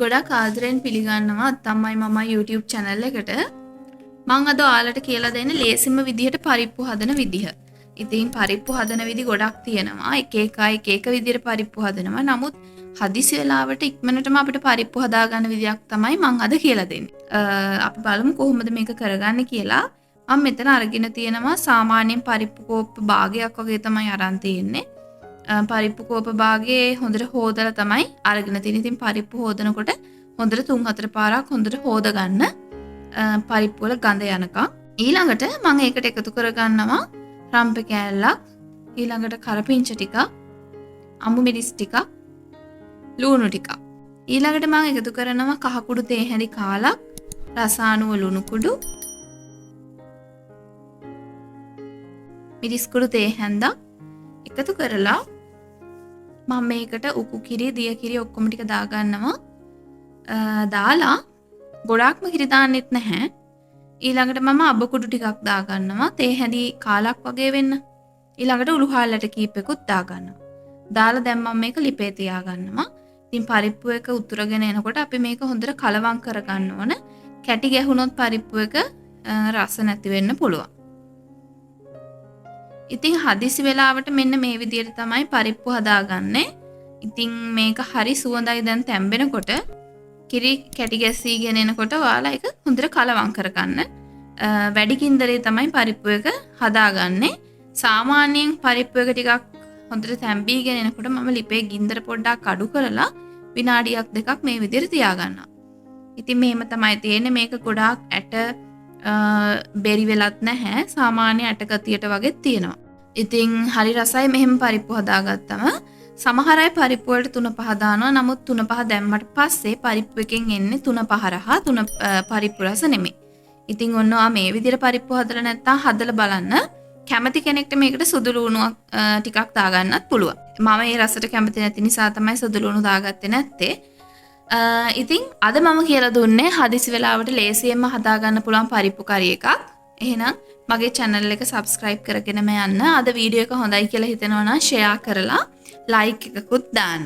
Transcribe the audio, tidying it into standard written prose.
ගොඩක් ආදරෙන් පිළිගන්නවා අත්තම්මයි මමයි YouTube channel එකට. මම අද ඔයාලට කියලා දෙන්නේ ලේසිම විදිහට පරිප්පු හදන විදිහ. ඉතින් පරිප්පු හදන විදි ගොඩක් තියෙනවා. එක එක විදිහට පරිප්පු හදනවා. නමුත් හදිසි වෙලාවට ඉක්මනටම අපිට පරිප්පු හදා ගන්න විදියක් තමයි මම අද කියලා දෙන්නේ. අපි බලමු කොහොමද මේක කරගන්නේ කියලා. මම මෙතන අරගෙන තියෙනවා සාමාන්‍යයෙන් පරිප්පු කෝප්ප භාගයක් වගේ තමයි අරන් තියෙන්නේ. පරිප්පු කෝප භාගයේ හොඳට හොදලා තමයි අරගෙන තියෙන්නේ. ඉතින් පරිප්පු හොදනකොට හොඳට 3-4 පාරක් හොඳට හොද ගන්න පරිප්පු වල ගඳ යනකම්. ඊළඟට මම ඒකට එකතු කරගන්නවා රම්ප කෑල්ලක්, ඊළඟට කරපිංච ටිකක්, අමු මිරිස් ටිකක්, ලුණු ටිකක්. ඊළඟට මම එකතු කරනවා කහ කුඩු තේ හැඳි කාලක්, රසානුව ලුණු කුඩු, මිරිස් කුඩු තේ හැඳක් එකතු කරලා මම මේකට උකු කිරි, දිය කිරි ඔක්කොම ටික දාගන්නවා. දාලා ගොඩක්ම කිරි දාන්නෙත් නැහැ. ඊළඟට මම අබ කුඩු ටිකක් දාගන්නවා. තේ හැඳි කාලක් වගේ වෙන්න. ඊළඟට උළු හාල්ලට කීපෙකුත් දාගන්නවා. දාලා දැන් මම මේක ලිපේ තියාගන්නවා. ඉතින් පරිප්පු එක උතුරගෙන එනකොට අපි මේක හොඳට කලවම් කරගන්න ඕන. කැටි ගැහුනොත් පරිප්පු එක රස නැති වෙන්න පුළුවන්. ඉතින් හදිසි වෙලාවට මෙන්න මේ විදිහට තමයි පරිප්පු හදාගන්නේ. ඉතින් මේක හරි සුවඳයි දැන් තැම්බෙනකොට කිරි කැටි ගැසීගෙන එනකොට ඔයාලා ඒක හොඳට කලවම් කරගන්න. වැඩි කින්දරේ තමයි පරිප්පු එක හදාගන්නේ. සාමාන්‍යයෙන් පරිප්පු එක ටිකක් හොඳට තැම්බීගෙන එනකොට මම ලිපේ ගින්දර පොඩ්ඩක් අඩු කරලා විනාඩියක් දෙකක් මේ විදිහට තියාගන්නවා. ඉතින් මෙහෙම තමයි තියෙන්නේ. මේක ගොඩාක් ඇට බෙරි වෙලත් නැහැ. සාමාන්‍ය ඇට ගතියට වගේ තියෙනවා. ඉතින් හරි රසයි මෙහෙම පරිප්පු හදාගත්තම. සමහර අය පරිප්පු වලට 3-5 දානවා. නමුත් 3-5 දැම්මට පස්සේ පරිප්පු එකෙන් එන්නේ 3-5 රහ 3 පරිප්පු රස නෙමෙයි. ඉතින් ඔන්නවා මේ විදිහට පරිප්පු හදලා නැත්තම් හදලා බලන්න. කැමති කෙනෙක්ට මේකට සුදු ලුණුවක් ටිකක් දාගන්නත් පුළුවන්. මම මේ රසට කැමති නැති නිසා තමයි සුදු ලුණු දාගත්තේ නැත්තේ. ඉතින් අද මම කියලා දුන්නේ හදිසි වෙලාවට ලේසියෙන්ම හදාගන්න පුළුවන් පරිප්පු කරි එකක්. එහෙනම් මගේ channel එක subscribe කරගෙනම යන්න. අද වීඩියෝ එක හොඳයි කියලා හිතෙනවා නම් share කරලා like එකකුත් දාන්න.